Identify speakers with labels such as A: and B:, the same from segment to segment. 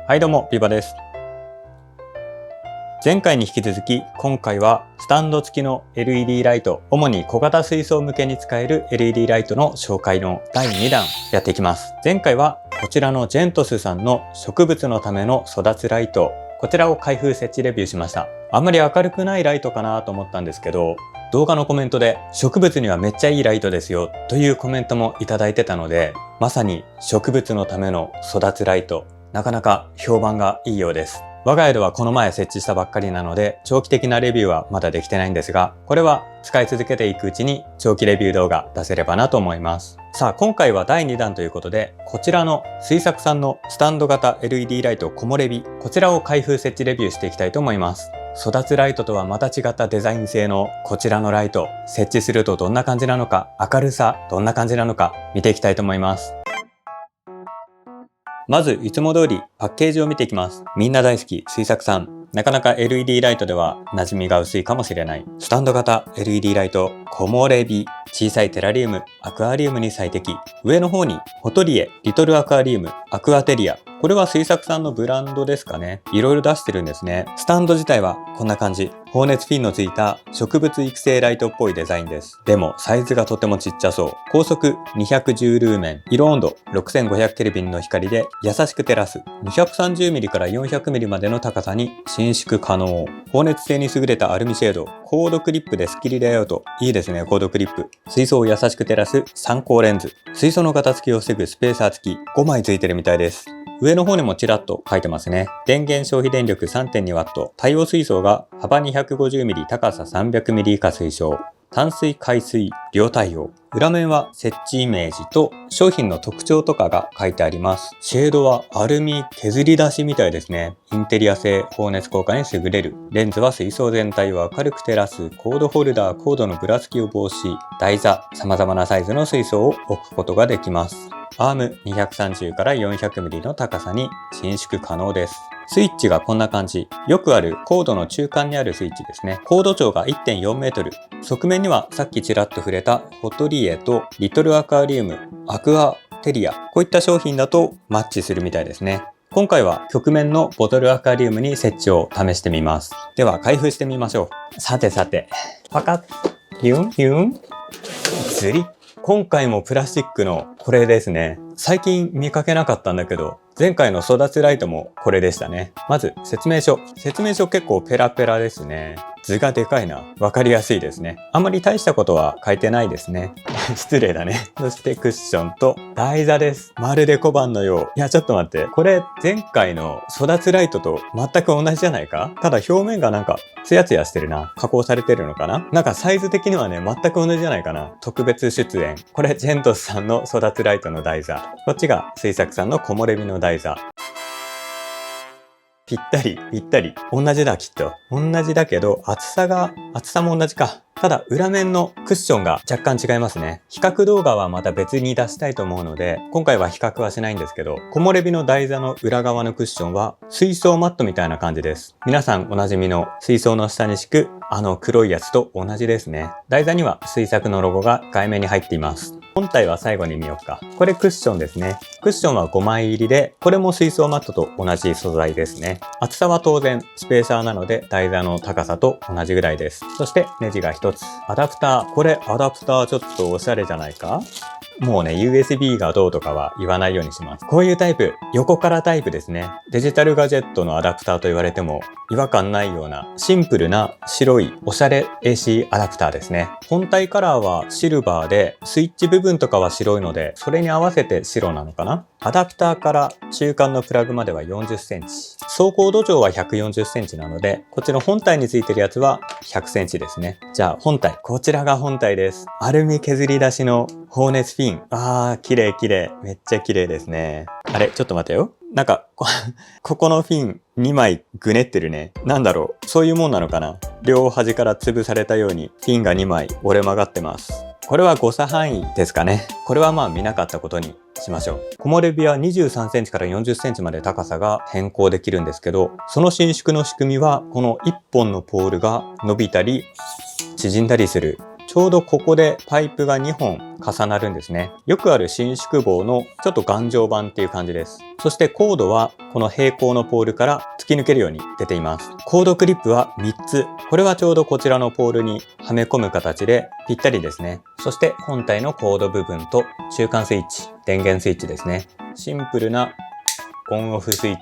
A: はいどうも、ビバです。前回に引き続き、今回はスタンド付きの LED ライト、主に小型水槽向けに使える LED ライトの紹介の第2弾やっていきます。前回はこちらのジェントスさんの植物のための育つライト、こちらを開封設置レビューしました。あんまり明るくないライトかなと思ったんですけど、動画のコメントで植物にはめっちゃいいライトですよというコメントもいただいてたので、まさに植物のための育つライト、なかなか評判がいいようです。我が家ではこの前設置したばっかりなので、長期的なレビューはまだできてないんですが、これは使い続けていくうちに長期レビュー動画出せればなと思います。さあ、今回は第2弾ということで、こちらの水作さんのスタンド型 LED ライト木漏れ日、こちらを開封設置レビューしていきたいと思います。育つライトとはまた違ったデザイン性のこちらのライト、設置するとどんな感じなのか、明るさどんな感じなのか見ていきたいと思います。まずいつも通りパッケージを見ていきます。みんな大好き水作さん。なかなか LED ライトでは馴染みが薄いかもしれない。スタンド型 LED ライト木漏れ日。小さいテラリウム、アクアリウムに最適。上の方にフォトリエ、リトルアクアリウム、アクアテリア。これは水作さんのブランドですかね。いろいろ出してるんですね。スタンド自体はこんな感じ。放熱フィンのついた植物育成ライトっぽいデザインです。でもサイズがとてもちっちゃそう。高速210ルーメン、色温度6500ケルビンの光で優しく照らす。230ミリから400ミリまでの高さに伸縮可能。放熱性に優れたアルミシェード。コードクリップでスッキリレイアウト。いいですね、コードクリップ。水槽を優しく照らす参考レンズ。水槽のガタつきを防ぐスペーサー付き。5枚ついてるみたいです。上の方にもちらっと書いてますね。電源消費電力 3.2W。対応水槽が幅 250mm、高さ 300mm 以下推奨。淡水海水両対応。裏面は設置イメージと商品の特徴とかが書いてあります。シェードはアルミ削り出しみたいですね。インテリア性、放熱効果に優れる。レンズは水槽全体を明るく照らす。コードホルダー、コードのぶらつきを防止。台座、様々なサイズの水槽を置くことができます。アーム230から400ミリの高さに伸縮可能です。スイッチがこんな感じ。よくあるコードの中間にあるスイッチですね。コード長が 1.4 メートル。側面にはさっきちらっと触れたフォトリエとリトルアクアリウム、アクアテリア。こういった商品だとマッチするみたいですね。今回は曲面のボトルアクアリウムに設置を試してみます。では開封してみましょう。さてさて。パカッ。ヒュンヒュン。ズリッ。今回もプラスチックのこれですね。最近見かけなかったんだけど、前回の育つライトもこれでしたね。まず説明書。説明書結構ペラペラですね。図がでかいな。わかりやすいですね。あんまり大したことは書いてないですね。失礼だね。そしてクッションと台座です。まるで小判のよう。いや、ちょっと待って。これ前回の育つライトと全く同じじゃないか？ただ表面がなんかツヤツヤしてるな。加工されてるのかな？なんかサイズ的にはね、全く同じじゃないかな。特別出演。これジェントスさんの育つライトの台座。こっちが水作さんの木漏れ日の台座。ぴったり、ぴったり。同じだ、きっと。同じだけど、厚さも同じか。ただ、裏面のクッションが若干違いますね。比較動画はまた別に出したいと思うので、今回は比較はしないんですけど、木漏れ日の台座の裏側のクッションは、水槽マットみたいな感じです。皆さんおなじみの水槽の下に敷く、あの黒いやつと同じですね。台座には水作のロゴが外面に入っています。本体は最後に見ようか。これクッションですね。クッションは5枚入りで、これも水槽マットと同じ素材ですね。厚さは当然スペーサーなので台座の高さと同じぐらいです。そしてネジが1つ。アダプター。これアダプターちょっとおしゃれじゃないか？もうね、USB がどうとかは言わないようにします。こういうタイプ、横からタイプですね。デジタルガジェットのアダプターと言われても違和感ないようなシンプルな白いおしゃれ AC アダプターですね。本体カラーはシルバーで、スイッチ部分とかは白いので、それに合わせて白なのかな？アダプターから中間のプラグまでは40センチ。走行度長は140センチなので、こっちの本体についてるやつは100センチですね。じゃあ本体。こちらが本体です。アルミ削り出しの放熱フィン。綺麗綺麗。めっちゃ綺麗ですね。あれ、ちょっと待てよ。なんか、ここのフィン2枚ぐねってるね。なんだろう。そういうもんなのかな？両端から潰されたようにフィンが2枚折れ曲がってます。これは誤差範囲ですかね。これはまあ見なかったことにしましょう。木漏れ日は23センチから40センチまで高さが変更できるんですけど、その伸縮の仕組みはこの1本のポールが伸びたり縮んだりするちょうどここでパイプが2本重なるんですね。よくある伸縮棒のちょっと頑丈版っていう感じです。そしてコードはこの平行のポールから突き抜けるように出ています。コードクリップは3つ。これはちょうどこちらのポールにはめ込む形でぴったりですね。そして本体のコード部分と中間スイッチ、電源スイッチですね。シンプルなオンオフスイッチ。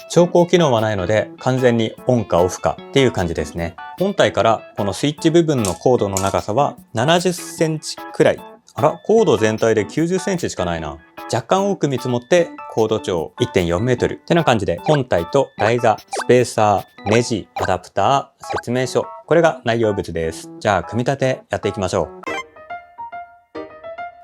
A: 調光機能はないので完全にオンかオフかっていう感じですね。本体からこのスイッチ部分のコードの長さは70センチくらい。あら、コード全体で90センチしかないな。若干多く見積もってコード長 1.4 メートルってな感じで、本体と台座、スペーサー、ネジ、アダプター、説明書。これが内容物です。じゃあ組み立てやっていきましょう。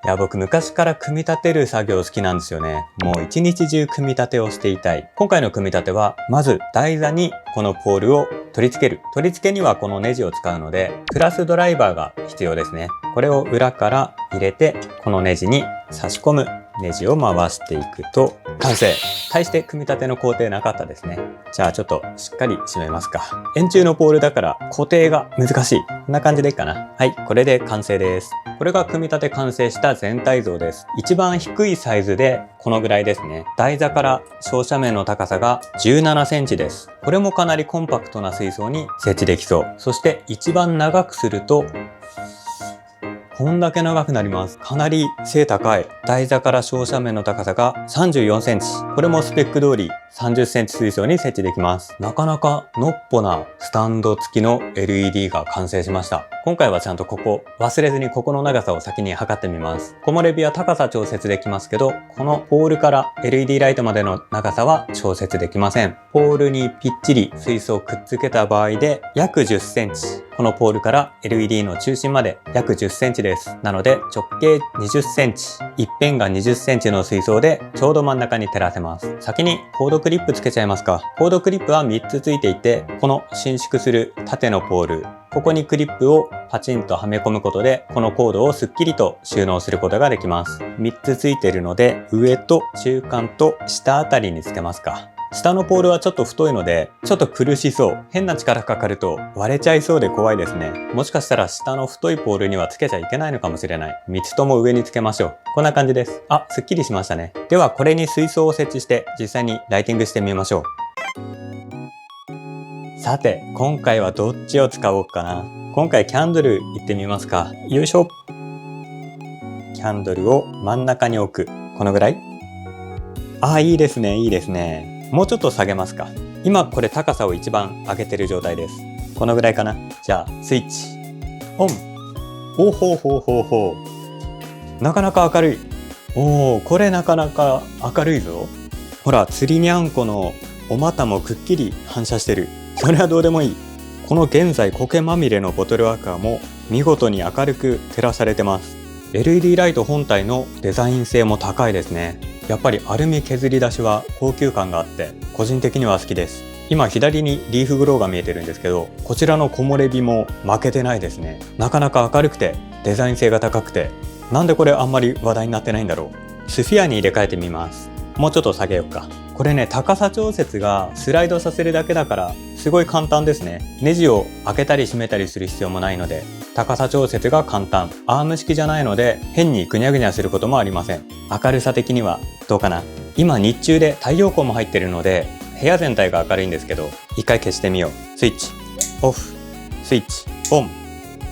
A: いや、僕昔から組み立てる作業好きなんですよね。もう一日中組み立てをしていたい。今回の組み立ては、まず台座にこのポールを取り付ける。取り付けにはこのネジを使うので、プラスドライバーが必要ですね。これを裏から入れて、このネジに差し込む。ネジを回していくと完成。大して組み立ての工程なかったですね。じゃあちょっとしっかり締めますか。円柱のポールだから固定が難しい。こんな感じでいいかな。はい、これで完成です。これが組み立て完成した全体像です。一番低いサイズでこのぐらいですね。台座から照射面の高さが17センチです。これもかなりコンパクトな水槽に設置できそう。そして一番長くするとこんだけ長くなります。かなり背高い。台座から照射面の高さが34センチ。これもスペック通り30センチ水槽に設置できます。なかなかのっぽなスタンド付きの LED が完成しました。今回はちゃんとここ、忘れずにここの長さを先に測ってみます。木漏れ日は高さ調節できますけど、このポールから LED ライトまでの長さは調節できません。ポールにぴっちり水槽をくっつけた場合で約10センチ。このポールから LED の中心まで約10センチです。なので直径20センチ。一辺が20センチの水槽でちょうど真ん中に照らせます。先にコードクリップつけちゃいますか。コードクリップは3つついていて、この伸縮する縦のポール、ここにクリップをパチンとはめ込むことで、このコードをスッキリと収納することができます。3つついているので、上と中間と下あたりにつけますか。下のポールはちょっと太いので、ちょっと苦しそう。変な力かかると割れちゃいそうで怖いですね。もしかしたら下の太いポールにはつけちゃいけないのかもしれない。3つとも上につけましょう。こんな感じです。あ、すっきりしましたね。ではこれに水槽を設置して実際にライティングしてみましょう。さて、今回はどっちを使おうかな。今回キャンドルいってみますか。よいしょ。キャンドルを真ん中に置く。このぐらい？あ、いいですね、いいですね。もうちょっと下げますか。今これ高さを一番上げてる状態です。このぐらいかな。じゃあスイッチオン。おほほほほ。なかなか明るい。おー、これなかなか明るいぞ。ほら、釣りにゃんこのお股もくっきり反射してる。それはどうでもいい。この現在苔まみれのボトルアクアも見事に明るく照らされてます。LED ライト本体のデザイン性も高いですね。やっぱりアルミ削り出しは高級感があって個人的には好きです。今左にリーフグローが見えてるんですけど、こちらの木漏れ日も負けてないですね。なかなか明るくてデザイン性が高くて、なんでこれあんまり話題になってないんだろう。スフィアに入れ替えてみます。もうちょっと下げようか。これね、高さ調節がスライドさせるだけだからすごい簡単ですね。ネジを開けたり閉めたりする必要もないので高さ調節が簡単。アーム式じゃないので変にぐにゃぐにゃすることもありません。明るさ的にはどうかな。今日中で太陽光も入ってるので部屋全体が明るいんですけど、一回消してみよう。スイッチオフ、スイッチオン。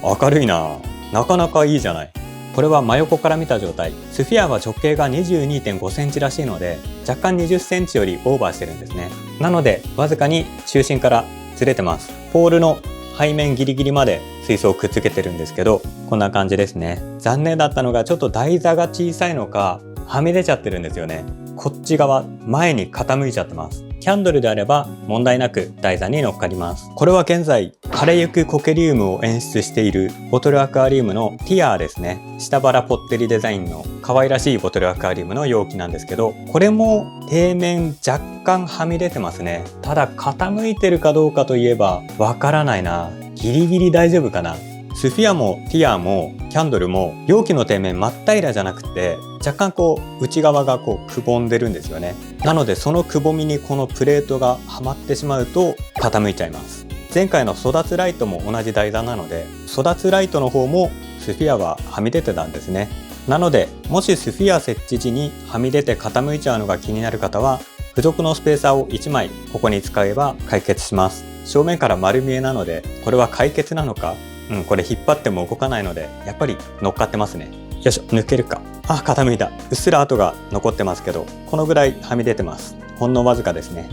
A: 明るいな。なかなかいいじゃない。これは真横から見た状態。スフィアは直径が 22.5 センチらしいので若干20センチよりオーバーしてるんですね。なのでわずかに中心からずれてます。ポールの背面ギリギリまで水槽をくっつけてるんですけど、こんな感じですね。残念だったのがちょっと台座が小さいのかはみ出ちゃってるんですよね。こっち側前に傾いちゃってます。キャンドルであれば問題なく台座に乗っかります。これは現在枯れゆくコケリウムを演出しているボトルアクアリウムのティアーですね。下腹ぽってりデザインの可愛らしいボトルアクアリウムの容器なんですけど、これも底面若干はみ出てますね。ただ傾いてるかどうかといえばわからないな。ギリギリ大丈夫かな。スフィアもティアもキャンドルも容器の底面真っ平らじゃなくて若干内側がくぼんでるんですよね。なのでそのくぼみにこのプレートがはまってしまうと傾いちゃいます。前回の育つライトも同じ台座なので、育つライトの方もスフィアははみ出てたんですね。なので、もしスフィア設置時にはみ出て傾いちゃうのが気になる方は、付属のスペーサーを1枚ここに使えば解決します。正面から丸見えなので、これは解決なのか、これ引っ張っても動かないので、やっぱり乗っかってますね。よいしょ、抜けるか。傾いた。うっすら跡が残ってますけど、このぐらいはみ出てます。ほんのわずかですね。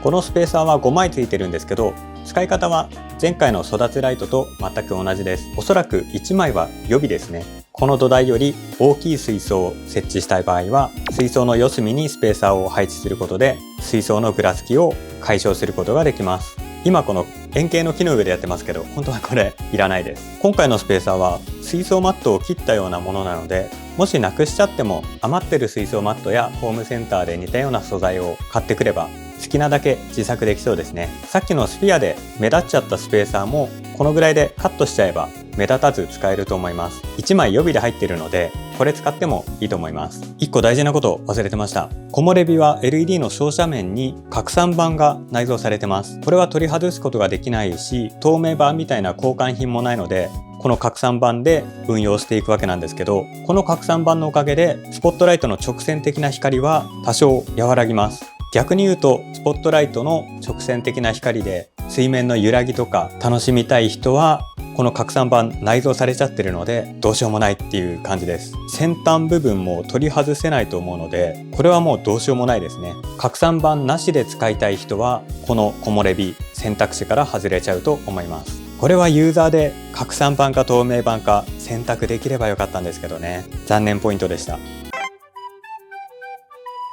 A: このスペーサーは5枚ついてるんですけど、使い方は前回の育つライトと全く同じです。おそらく1枚は予備ですね。この土台より大きい水槽を設置したい場合は、水槽の四隅にスペーサーを配置することで、水槽のぐらつきを解消することができます。今この円形の木の上でやってますけど、本当はこれいらないです。今回のスペーサーは水槽マットを切ったようなものなので、もしなくしちゃっても余ってる水槽マットやホームセンターで似たような素材を買ってくれば好きなだけ自作できそうですね。さっきのスフィアで目立っちゃったスペーサーもこのぐらいでカットしちゃえば目立たず使えると思います。1枚予備で入っているので、これ使ってもいいと思います。1個大事なことを忘れてました。木漏れ日は LED の照射面に拡散板が内蔵されてます。これは取り外すことができないし、透明板みたいな交換品もないので、この拡散板で運用していくわけなんですけど、この拡散板のおかげでスポットライトの直線的な光は多少和らぎます。逆に言うと、スポットライトの直線的な光で水面の揺らぎとか楽しみたい人は、この拡散板内蔵されちゃってるのでどうしようもないっていう感じです。先端部分も取り外せないと思うので、これはもうどうしようもないですね。拡散板なしで使いたい人は、この木漏れ日選択肢から外れちゃうと思います。これはユーザーで拡散板か透明板か選択できればよかったんですけどね。残念ポイントでした。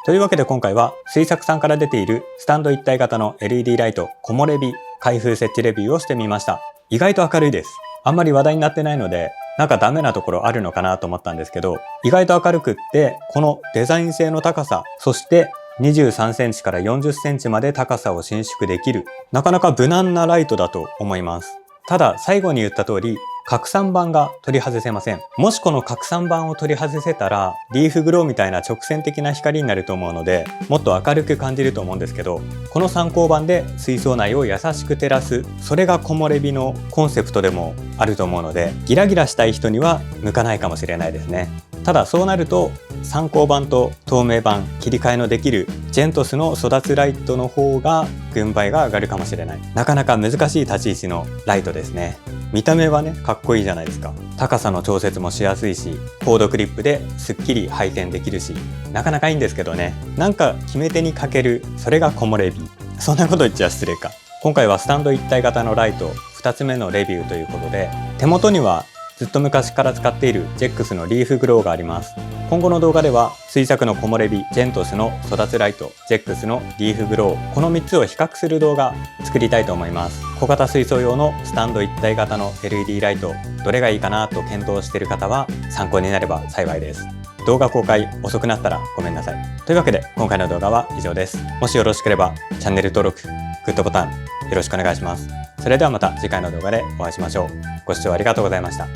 A: というわけで今回は水作さんから出ているスタンド一体型の LED ライト木漏れ日開封設置レビューをしてみました。意外と明るいです。あんまり話題になってないので、なんかダメなところあるのかなと思ったんですけど、意外と明るくって、このデザイン性の高さ、そして23センチから40センチまで高さを伸縮できる、なかなか無難なライトだと思います。ただ最後に言った通り、拡散板が取り外せません。もしこの拡散板を取り外せたら、リーフグローみたいな直線的な光になると思うので、もっと明るく感じると思うんですけど、この参考板で水槽内を優しく照らす、それが木漏れ日のコンセプトでもあると思うので、ギラギラしたい人には向かないかもしれないですね。ただそうなると、参考板と透明板切り替えのできるジェントスの育つライトの方が軍配が上がるかもしれない。なかなか難しい立ち位置のライトですね。見た目はね、かっこいいじゃないですか。高さの調節もしやすいし、コードクリップですっきり配線できるし、なかなかいいんですけどね。なんか決め手に欠ける、それが木漏れ日。そんなこと言っちゃ失礼か。今回はスタンド一体型のライト2つ目のレビューということで、手元にはずっと昔から使っているジェックスのリーフグローがあります。今後の動画では水作の木漏れ日、ジェントスの育つライト、ジェックスのリーフグロー、この3つを比較する動画作りたいと思います。小型水槽用のスタンド一体型の LED ライト、どれがいいかなと検討している方は参考になれば幸いです。動画公開遅くなったらごめんなさい。というわけで今回の動画は以上です。もしよろしければチャンネル登録、グッドボタンよろしくお願いします。それではまた次回の動画でお会いしましょう。ご視聴ありがとうございました。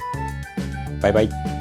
A: バイバイ。